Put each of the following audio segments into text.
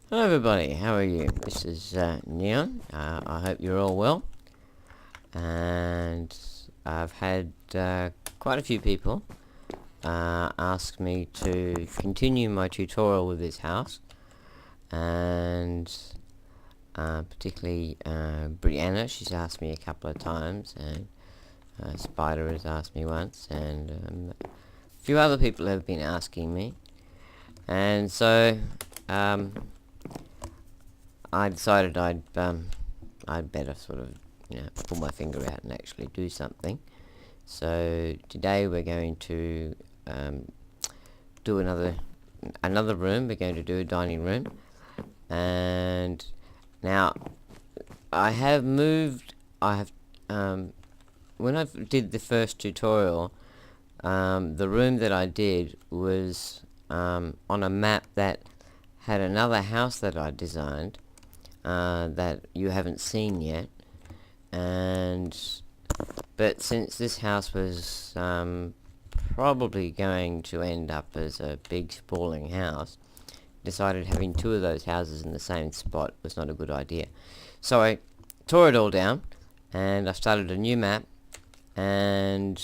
Hello everybody, how are you? This is Neon. I hope you're all well. And I've had quite a few people ask me to continue my tutorial with this house. And particularly Brianna, she's asked me a couple of times. And Spider has asked me once. And a few other people have been asking me. And so I decided I'd better sort of, pull my finger out and actually do something. So today we're going to do another room. We're going to do a dining room, and now I have moved. When I did the first tutorial, the room that I did was on a map that had another house that I designed. That you haven't seen yet, but since this house was probably going to end up as a big sprawling house, decided having two of those houses in the same spot was not a good idea. So I tore it all down and I started a new map, and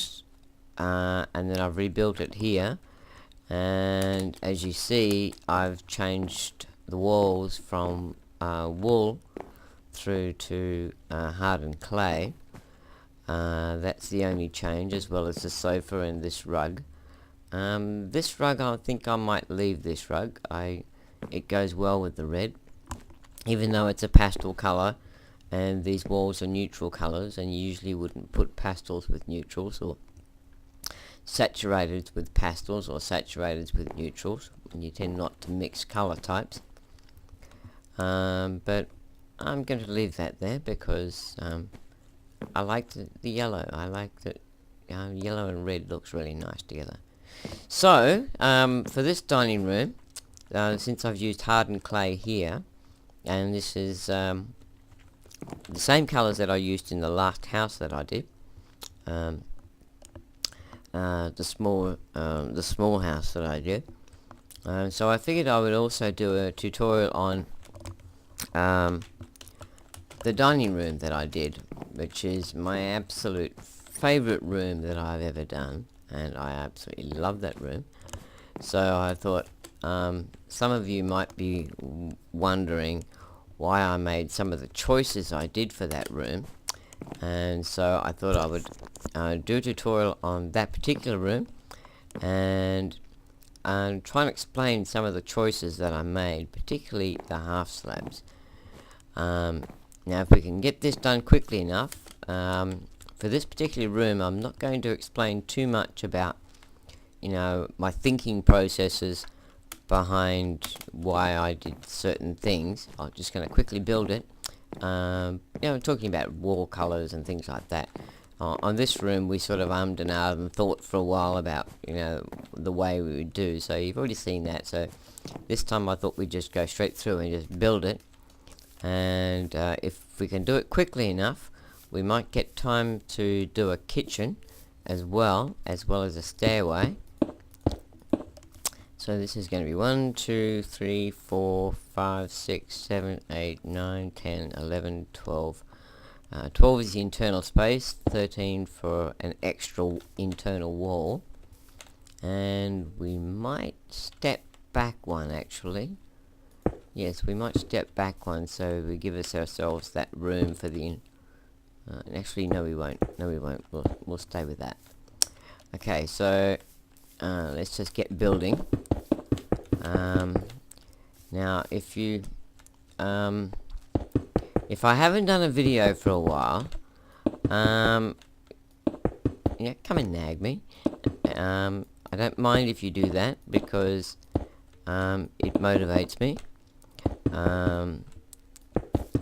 then I've rebuilt it here, and as you see I've changed the walls from wool through to hardened clay. That's the only change, as well as the sofa and this rug. This rug, I think I might leave this rug. It goes well with the red, even though it's a pastel color and these walls are neutral colors, and you usually wouldn't put pastels with neutrals, or saturated with pastels or saturated with neutrals, and you tend not to mix color types. But I'm going to leave that there because I like the yellow. I like that yellow and red looks really nice together. So for this dining room, since I've used hardened clay here, and this is the same colors that I used in the last house that I did, the small house that I did. So I figured I would also do a tutorial on the dining room that I did, which is my absolute favorite room that I've ever done, and I absolutely love that room. So I thought some of you might be wondering why I made some of the choices I did for that room, and so I thought I would do a tutorial on that particular room and try and explain some of the choices that I made, particularly the half slabs. Now if we can get this done quickly enough, for this particular room I'm not going to explain too much about my thinking processes behind why I did certain things. I'm just going to quickly build it, talking about wall colors and things like that. On this room we sort of ummed and ahed and thought for a while about the way we would do, so you've already seen that. So this time I thought we'd just go straight through and just build it, and if we can do it quickly enough, we might get time to do a kitchen as well as a stairway. So this is going to be 1, 2, 3, 4, 5, 6, 7, 8, 9, 10, 11, 12. 12 is the internal space, 13 for an extra internal wall, and we might step back one actually. Yes, we might step back one, so we give ourselves that room for the actually no we won't, we'll stay with that. Okay, so let's just get building. Now if I haven't done a video for a while, come and nag me. I don't mind if you do that, because it motivates me.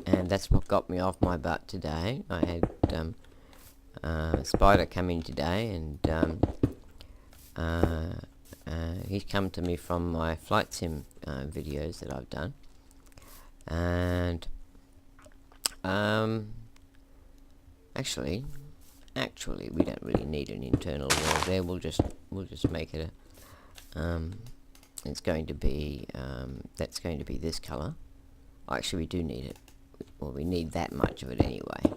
And that's what got me off my butt today. I had Spider come in today, and he's come to me from my flight sim videos that I've done, and actually we don't really need an internal wall there. We'll just make it a it's going to be that's going to be this color. Actually, we do need it. Well, we need that much of it anyway.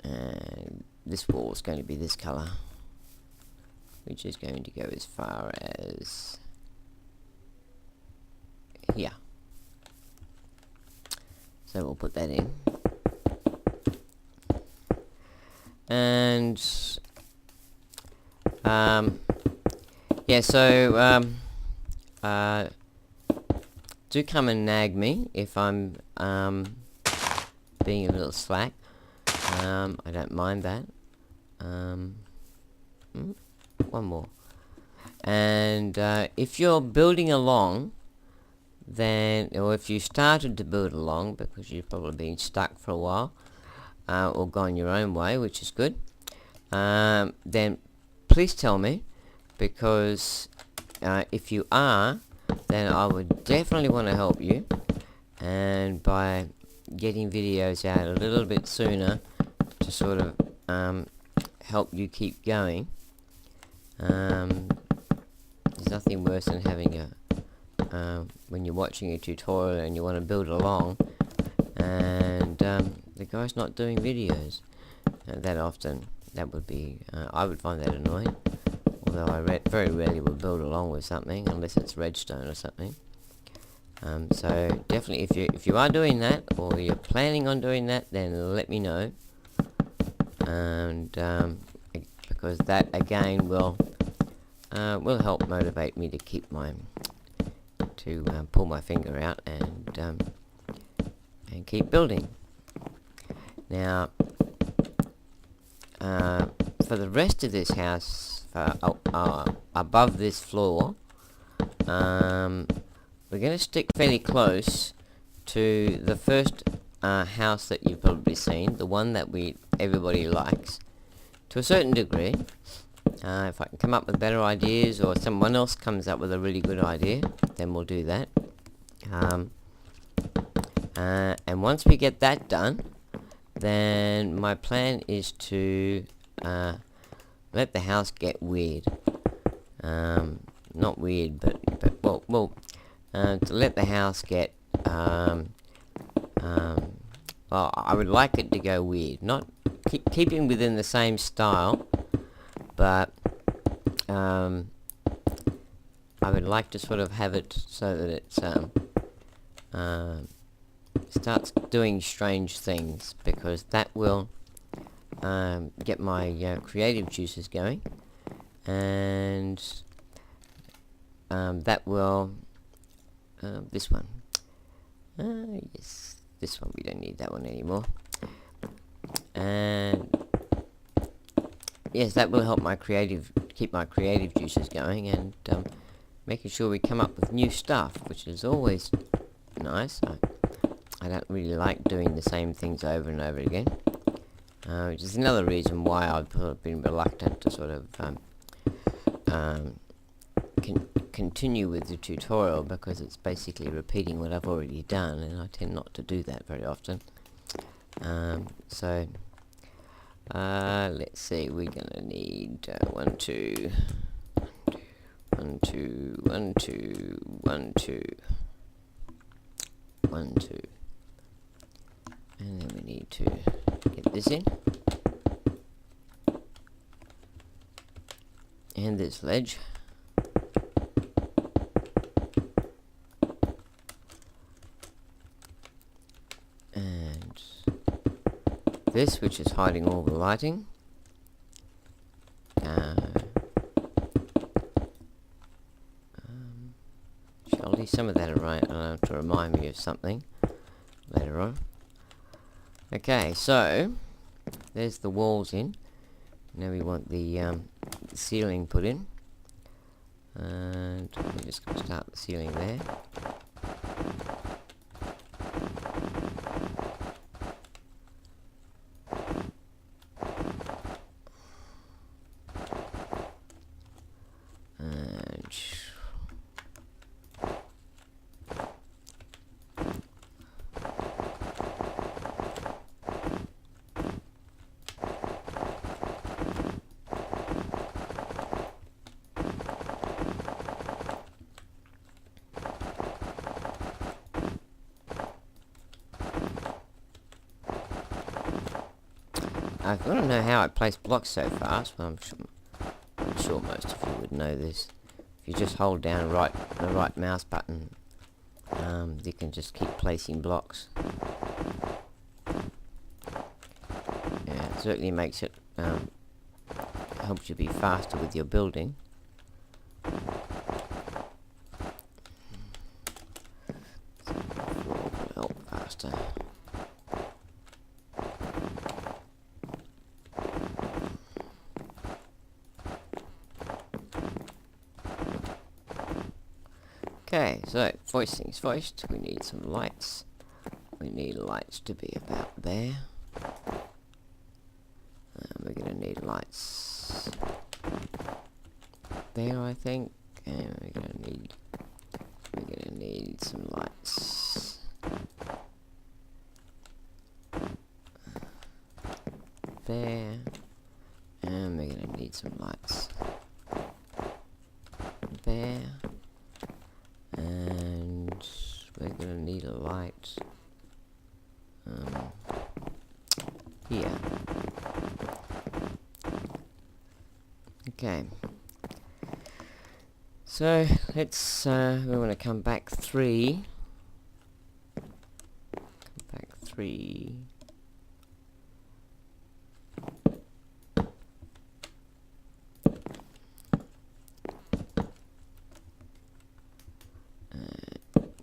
And this wall is going to be this color, which is going to go as far as here. So we'll put that in. And yeah, so do come and nag me if I'm being a little slack. I don't mind that. One more. And if you're building along, then, or if you started to build along because you've probably been stuck for a while, or gone your own way, which is good, then please tell me, because if you are, then I would definitely want to help you, and by getting videos out a little bit sooner to sort of help you keep going. There's nothing worse than having a when you're watching a tutorial and you want to build along and the guy's not doing videos that often. That would be I would find that annoying, although I very rarely will build along with something unless it's redstone or something. So definitely, if you are doing that or you're planning on doing that, then let me know, and because that again will help motivate me to keep pull my finger out and keep building. Now, for the rest of this house, above this floor, we're going to stick fairly close to the first house that you've probably seen, the one that everybody likes, to a certain degree. If I can come up with better ideas, or someone else comes up with a really good idea, then we'll do that. And once we get that done, then my plan is to let the house get weird. Not weird, but well, to let the house get well, I would like it to go weird, not keeping within the same style, but I would like to sort of have it so that it's starts doing strange things, because that will get my creative juices going, and that will this one, yes, this one, we don't need that one anymore, and yes, that will help keep my creative juices going, and making sure we come up with new stuff, which is always nice. I don't really like doing the same things over and over again, which is another reason why I've been reluctant to sort of continue with the tutorial, because it's basically repeating what I've already done, and I tend not to do that very often. So let's see, we're gonna need 1 2 1 2 1 2 1 2 1 2, and then we need to get this in, and this ledge, and this, which is hiding all the lighting. Shall leave some of that around to remind me of something later on. Okay, so there's the walls in. Now we want the ceiling put in, and we're just going to start the ceiling there. I don't know how I place blocks so fast, but I'm sure most of you would know this. If you just hold down the right mouse button, you can just keep placing blocks. Yeah, it certainly makes it, helps you be faster with your building. So the floor will help faster. Okay, so first things first, we need some lights. We need lights to be about there. We're gonna need lights there, I think, and we're gonna need some lights there, and we're gonna need some lights there. And we're gonna need a light here. Okay. So let's we want to come back three.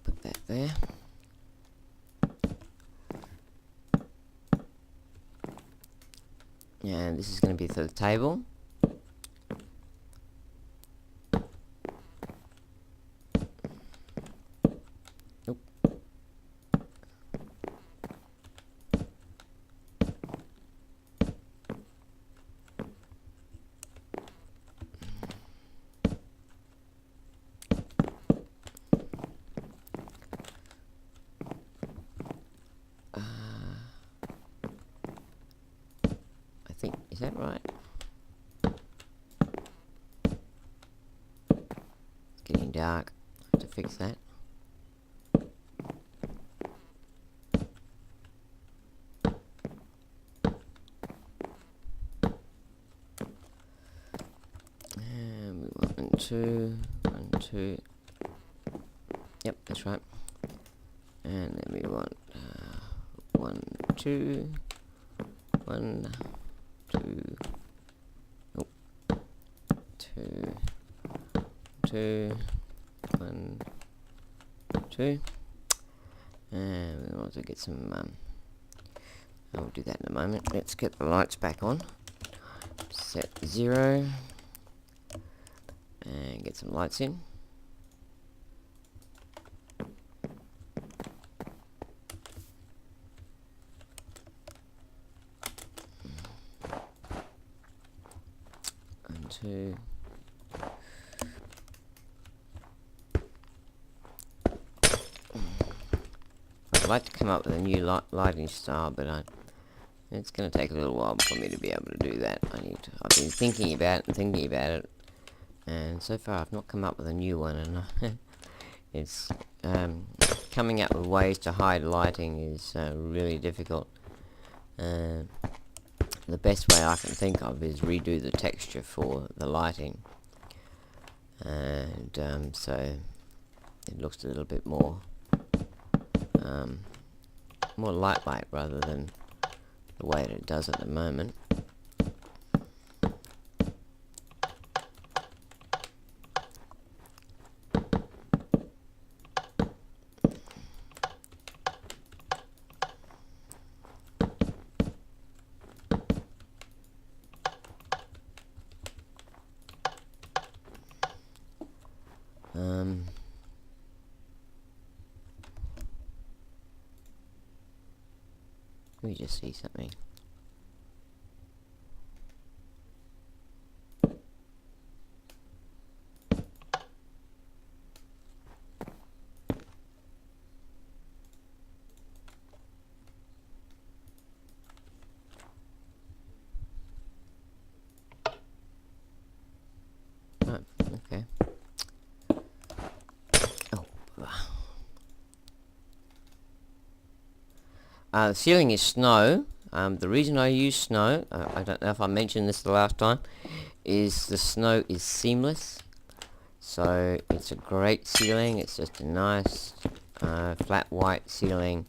Put that there. And this is going to be for the table. Nope. I think, is that right? It's getting dark. I have to fix that. And we want 1, 2, 1, 2. Yep, that's right. And then we want 1, 2, 1, 2, oh, 2, 2, 1, 2, and we want to get some. I'll do that in a moment. Let's get the lights back on. Set 0, and get some lights in. Two. I'd like to come up with a new lighting style, but it's going to take a little while for me to be able to do that. I've been thinking about it, and so far I've not come up with a new one, and it's coming up with ways to hide lighting is really difficult. The best way I can think of is redo the texture for the lighting, and so it looks a little bit more more light rather than the way that it does at the moment. Let me just see something. Oh, okay. The ceiling is snow. The reason I use snow, I don't know if I mentioned this the last time, is the snow is seamless. So it's a great ceiling. It's just a nice flat white ceiling,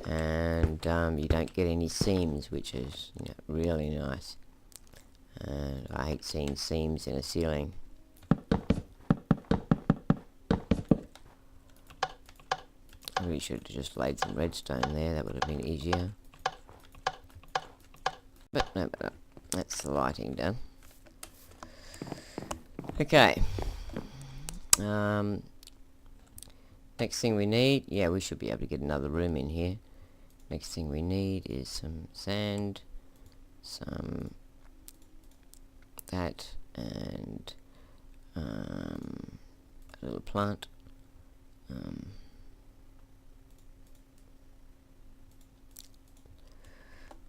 and you don't get any seams, which is, you know, really nice. And I hate seeing seams in a ceiling. I really should have just laid some redstone there. That would have been easier. But no, that's the lighting done. Okay. Next thing we need, yeah, we should be able to get another room in here. Next thing we need is some sand, some that, and a little plant.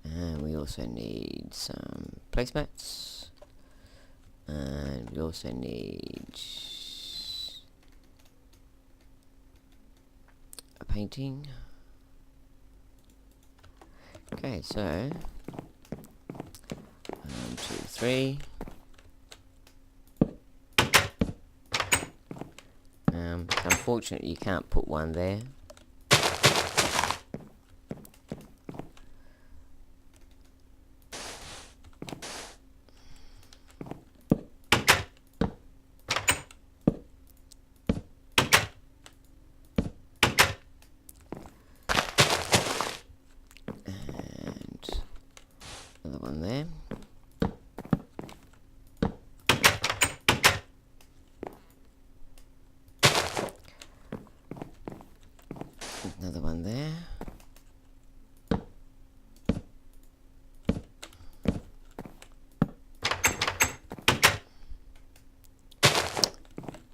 And we also need some placemats, and we also need a painting. Okay, so 1, 2, 3. Unfortunately, you can't put one there. Another one there. Another one there.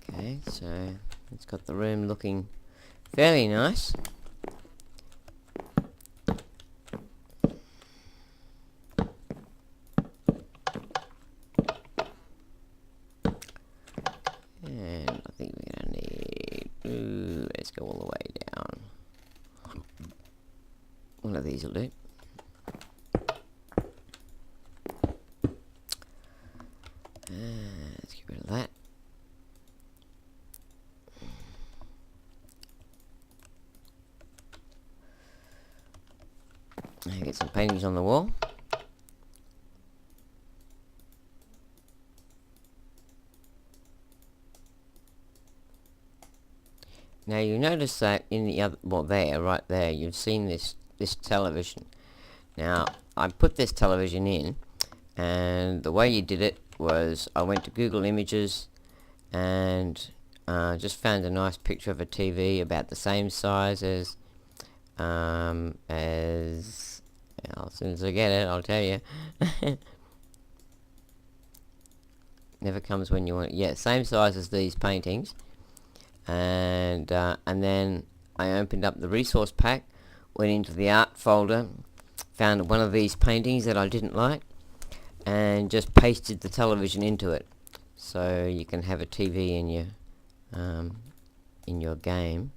Okay, so it's got the room looking fairly nice. And I think we're gonna need, let's go all the way down. One of these will do. Let's get rid of that. And get some paintings on the wall. Now you notice that in the other, well, there, right there, you've seen this television. Now I put this television in, and the way you did it was I went to Google Images and just found a nice picture of a TV about the same size as well, as soon as I get it, I'll tell you. Never comes when you want it. Yeah, same size as these paintings. And then I opened up the resource pack, went into the art folder, found one of these paintings that I didn't like, and just pasted the television into it, so you can have a TV in your game,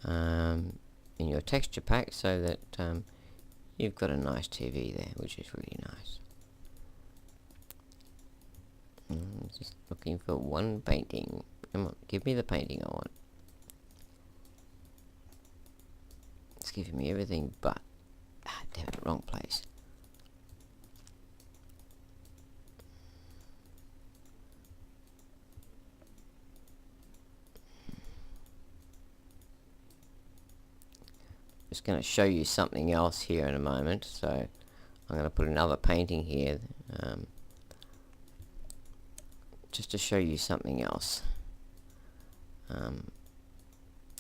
in your texture pack, so that you've got a nice TV there, which is really nice. Just looking for one painting. Come on, give me the painting I want. It's giving me everything but... damn it, wrong place. Just going to show you something else here in a moment, so I'm going to put another painting here, just to show you something else.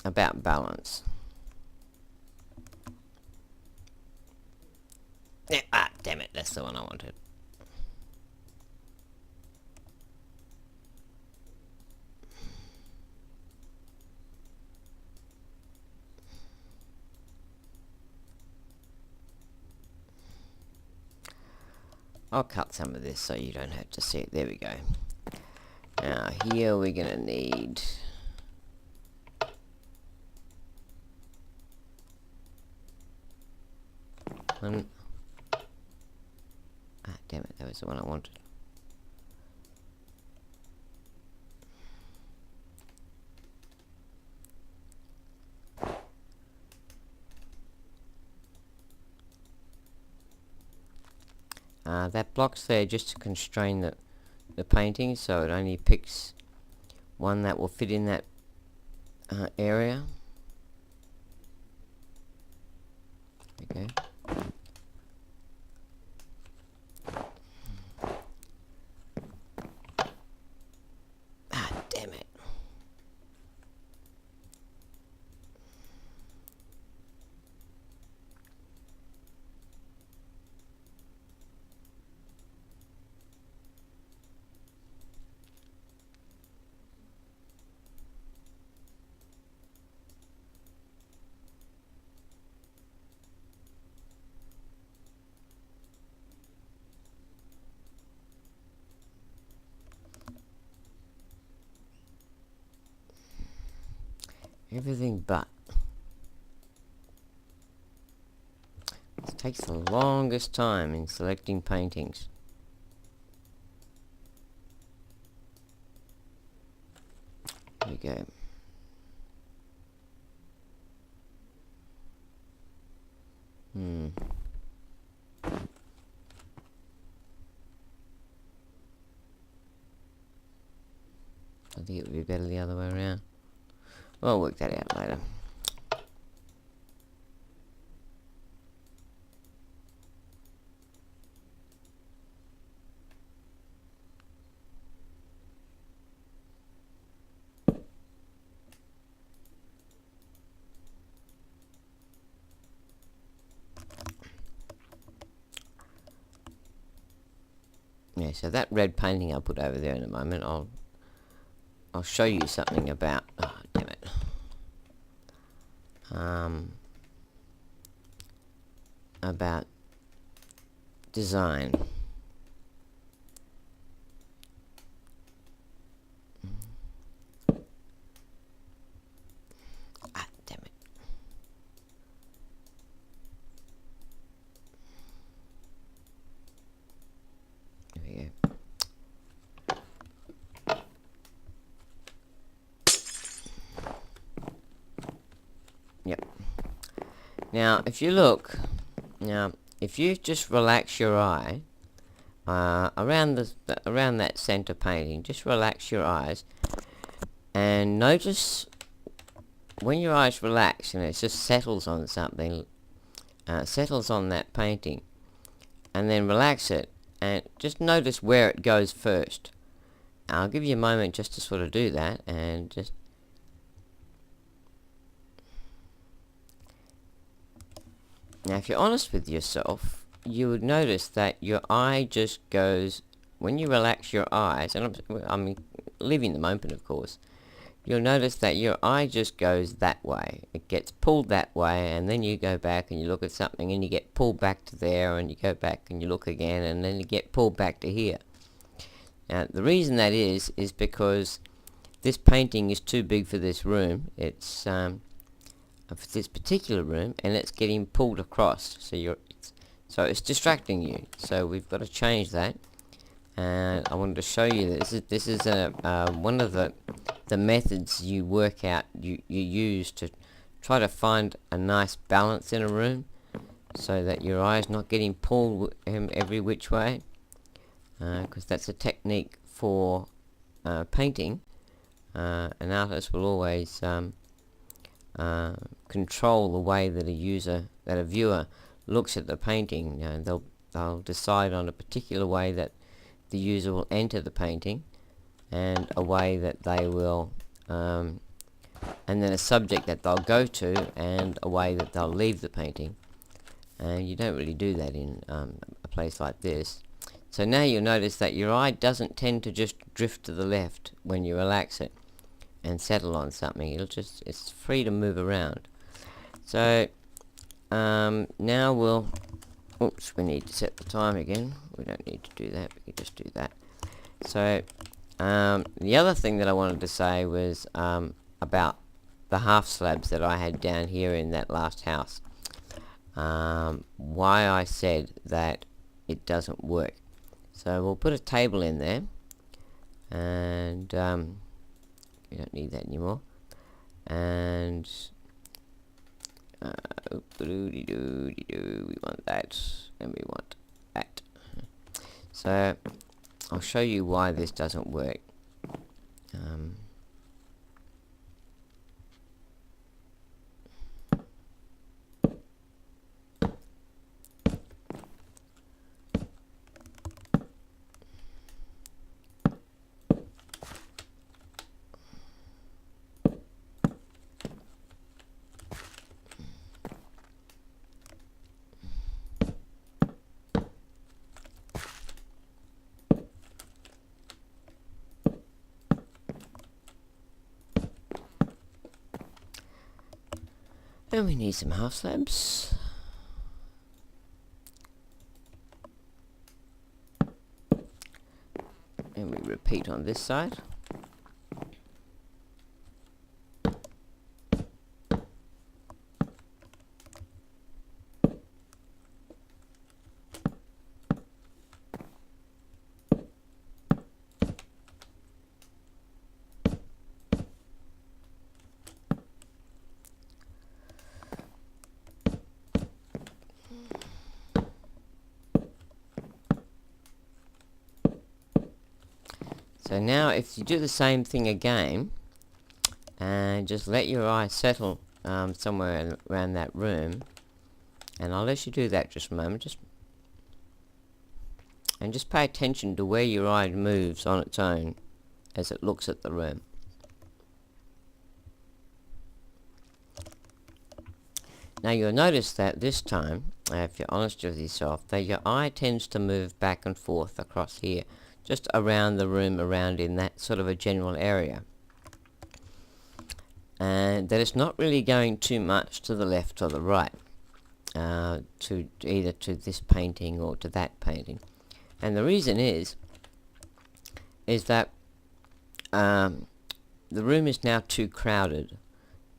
About balance. Yeah, damn it, that's the one I wanted. I'll cut some of this so you don't have to see it. There we go. Now here we're gonna need damn it, that was the one I wanted. That block's there just to constrain the painting, so it only picks one that will fit in that area. Okay. Ah, damn it. Everything but. It takes the longest time in selecting paintings. Here we go. I think it would be better the other way around. We'll work that out later. Yeah, so that red painting I'll put over there in a moment. I'll show you something about. Oh, damn it. About design. Ah, damn it. There we go. Yep. Now, if you look, if you just relax your eye around that center painting, just relax your eyes, and notice when your eyes relax and it just settles on something, settles on that painting, and then relax it, and just notice where it goes first. I'll give you a moment just to sort of do that, and just now, if you're honest with yourself, you would notice that your eye just goes, when you relax your eyes, and I'm leaving them open, of course, you'll notice that your eye just goes that way. It gets pulled that way, and then you go back and you look at something, and you get pulled back to there, and you go back and you look again, and then you get pulled back to here. Now, the reason that is because this painting is too big for this room. It's for this particular room, and it's getting pulled across, so it's distracting you. So we've got to change that, and I wanted to show you that this is one of the methods you work out, you use to try to find a nice balance in a room, so that your eye's not getting pulled every which way, because that's a technique for painting. An artist will always control the way that a viewer looks at the painting. They'll decide on a particular way that the user will enter the painting, and a way that they will, and then a subject that they'll go to, and a way that they'll leave the painting. And you don't really do that in a place like this. So now you'll notice that your eye doesn't tend to just drift to the left when you relax it and settle on something. It's free to move around. So now we need to set the time again. We don't need to do that, we can just do that. So the other thing that I wanted to say was about the half slabs that I had down here in that last house. Why I said that it doesn't work. So we'll put a table in there, and we don't need that anymore. And we want that, and we want that. So I'll show you why this doesn't work. And we need some half slabs. And we repeat on this side. So now if you do the same thing again, and just let your eye settle somewhere around that room, and I'll let you do that just a moment, just pay attention to where your eye moves on its own as it looks at the room. Now you'll notice that this time, if you're honest with yourself, that your eye tends to move back and forth across here, just around the room, around in that sort of a general area, and that it's not really going too much to the left or the right, to either to this painting or to that painting. And the reason is that the room is now too crowded.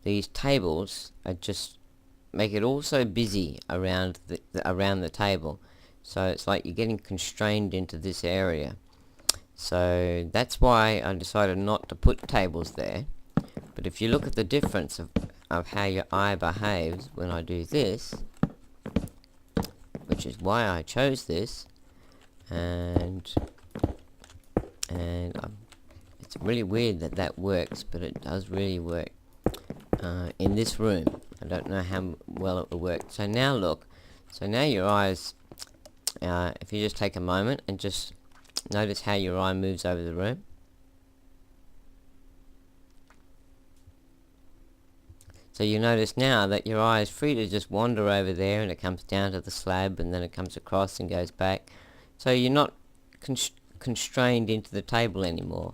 These tables are just make it all so busy around the table, so it's like you're getting constrained into this area. So that's why I decided not to put tables there. But if you look at the difference of how your eye behaves when I do this, which is why I chose this, and it's really weird that that works, but it does really work in this room. I don't know how well it will work. So now look, so now your eyes, if you just take a moment and just notice how your eye moves over the room. So you notice now that your eye is free to just wander over there, and it comes down to the slab, and then it comes across and goes back. So you're not constrained into the table anymore,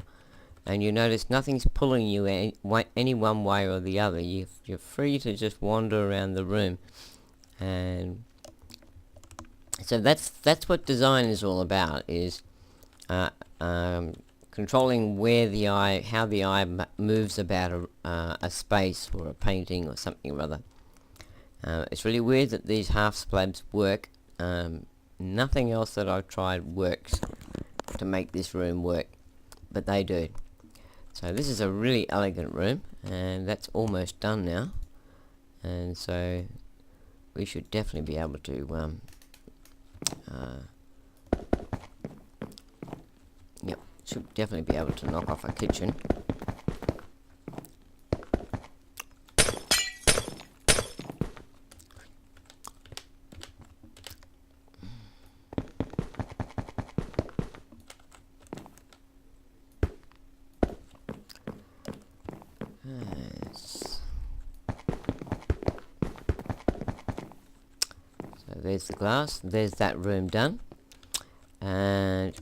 and you notice nothing's pulling you any one way or the other. You're free to just wander around the room, and so that's what design is all about, is controlling where the eye, how the eye moves about a space or a painting or something or other. It's really weird that these half slabs work. Nothing else that I've tried works to make this room work, but they do. So this is a really elegant room, and that's almost done now, and so we should definitely be able to should definitely be able to knock off a kitchen. So there's the glass, there's that room done, and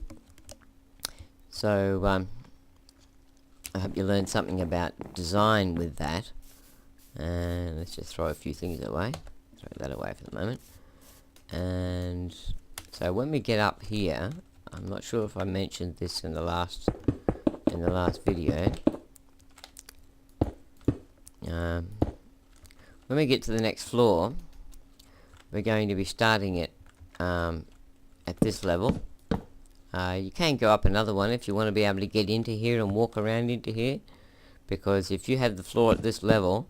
so I hope you learned something about design with that. And let's just throw a few things away. Throw that away for the moment. And so when we get up here, I'm not sure if I mentioned this in the last video. When we get to the next floor, we're going to be starting it at this level, You can go up another one if you want to be able to get into here and walk around into here, because if you have the floor at this level,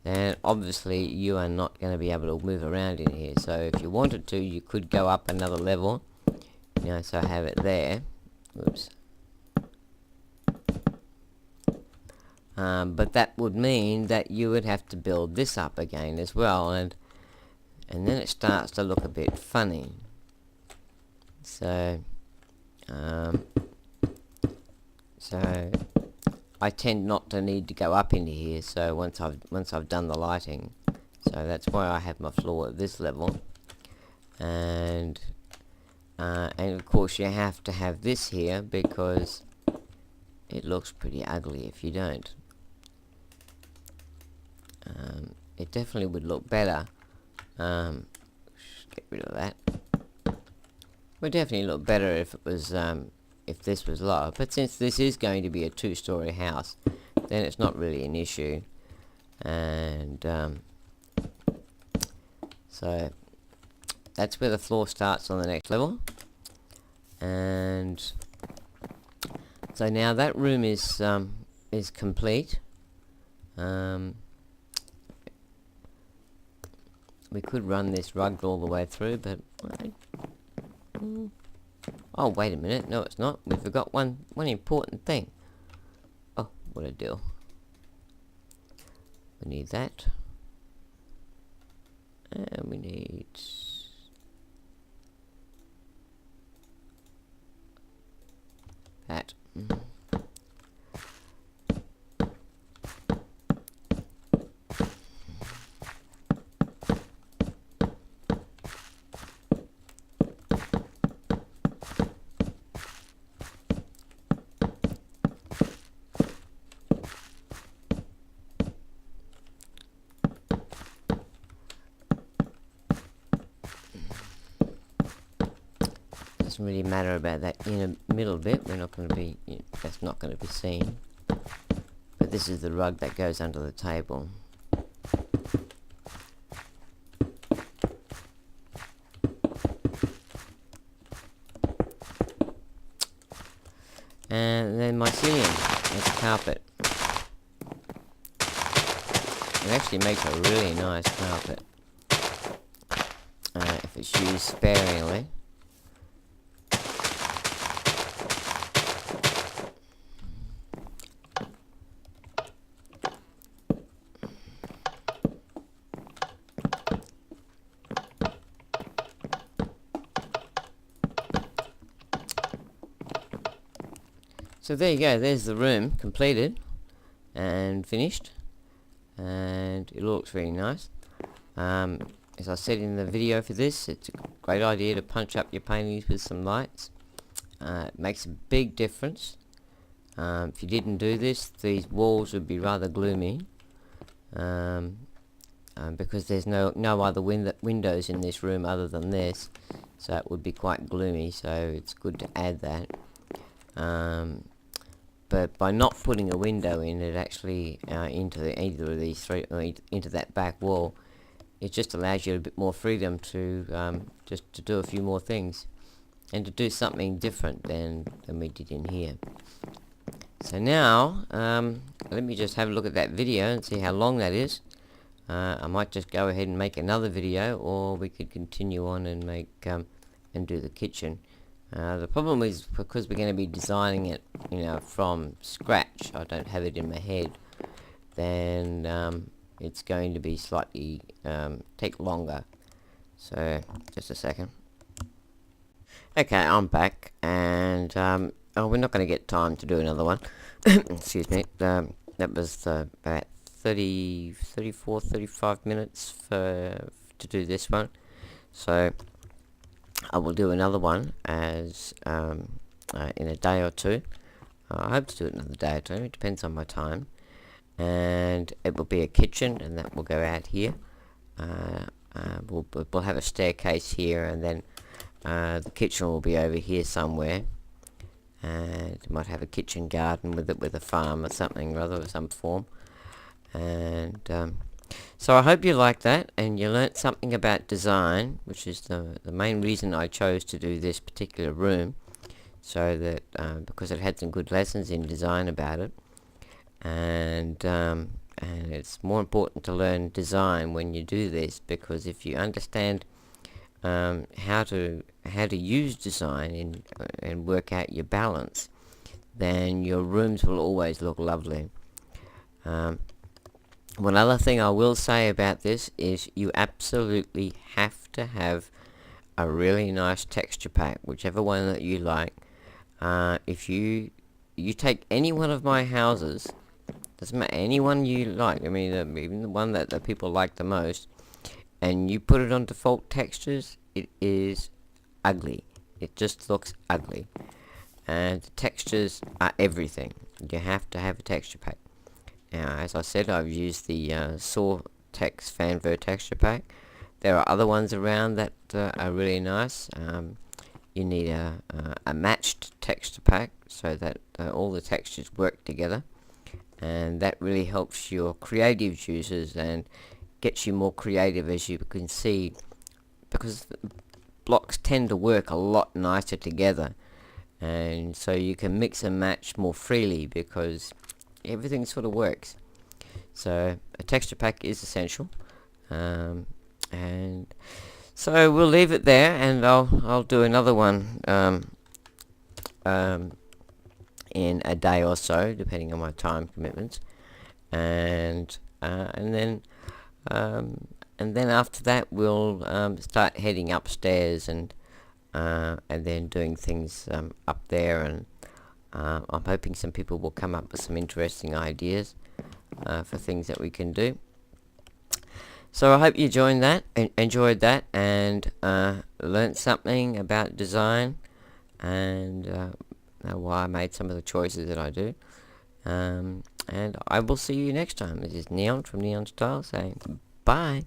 then obviously you are not going to be able to move around in here. So if you wanted to, you could go up another level, you know, so have it there. Oops. But that would mean that you would have to build this up again as well, and then it starts to look a bit funny. So I tend not to need to go up into here. So once I've done the lighting, so that's why I have my floor at this level, and of course you have to have this here because it looks pretty ugly if you don't. It definitely would look better. Get rid of that. Would definitely look better if it was if this was low, but since this is going to be a 2-story house, then it's not really an issue. And so that's where the floor starts on the next level. And so now that room is complete. We could run this rug all the way through, but oh, wait a minute. No, it's not. We forgot one important thing. Oh, what a deal. We need that. And we need that. Doesn't really matter about that inner middle bit. We're not going to be, that's not going to be seen. But this is the rug that goes under the table. And then my ceiling, that's carpet. It actually makes a really nice carpet if it's used sparingly. So there you go, there's the room completed and finished, and it looks really nice. As I said in the video for this, it's a great idea to punch up your paintings with some lights. It makes a big difference. If you didn't do this, these walls would be rather gloomy, because there's no other windows in this room other than this, so it would be quite gloomy, so it's good to add that. But by not putting a window in it actually into either of these three, or into that back wall, it just allows you a bit more freedom to just to do a few more things and to do something different than we did in here. So now let me just have a look at that video and see how long that is. I might just go ahead and make another video, or we could continue on and make and do the kitchen. The problem is, because we're going to be designing it, from scratch, I don't have it in my head, then it's going to be slightly take longer. So just a second. Okay, I'm back, and we're not going to get time to do another one. Excuse me. That was about 35 minutes to do this one. So I will do another one as in a day or two. I hope to do it another day or two. It depends on my time. And it will be a kitchen, and that will go out here. We'll have a staircase here, and then the kitchen will be over here somewhere. And you might have a kitchen garden with it, with a farm or something or other of some form. And so I hope you like that, and you learnt something about design, which is the main reason I chose to do this particular room. so that because it had some good lessons in design about it, and it's more important to learn design when you do this, because if you understand how to use design and work out your balance, then your rooms will always look lovely. One other thing I will say about this is you absolutely have to have a really nice texture pack, whichever one that you like. If you take any one of my houses, doesn't matter, any one you like, I mean even the one that the people like the most, and you put it on default textures, it is ugly. It just looks ugly. And the textures are everything. You have to have a texture pack. Now, as I said, I've used the SoarTexFanVer texture pack. There are other ones around that are really nice. You need a matched texture pack so that all the textures work together, and that really helps your creative users and gets you more creative, as you can see, because blocks tend to work a lot nicer together, and so you can mix and match more freely because everything sort of works. So a texture pack is essential, and so we'll leave it there, and I'll do another one in a day or so, depending on my time commitments, and then after that we'll start heading upstairs and then doing things up there, and I'm hoping some people will come up with some interesting ideas for things that we can do. So I hope you enjoyed that, and learnt something about design, and why I made some of the choices that I do. And I will see you next time. This is Neon from Neon Style saying bye.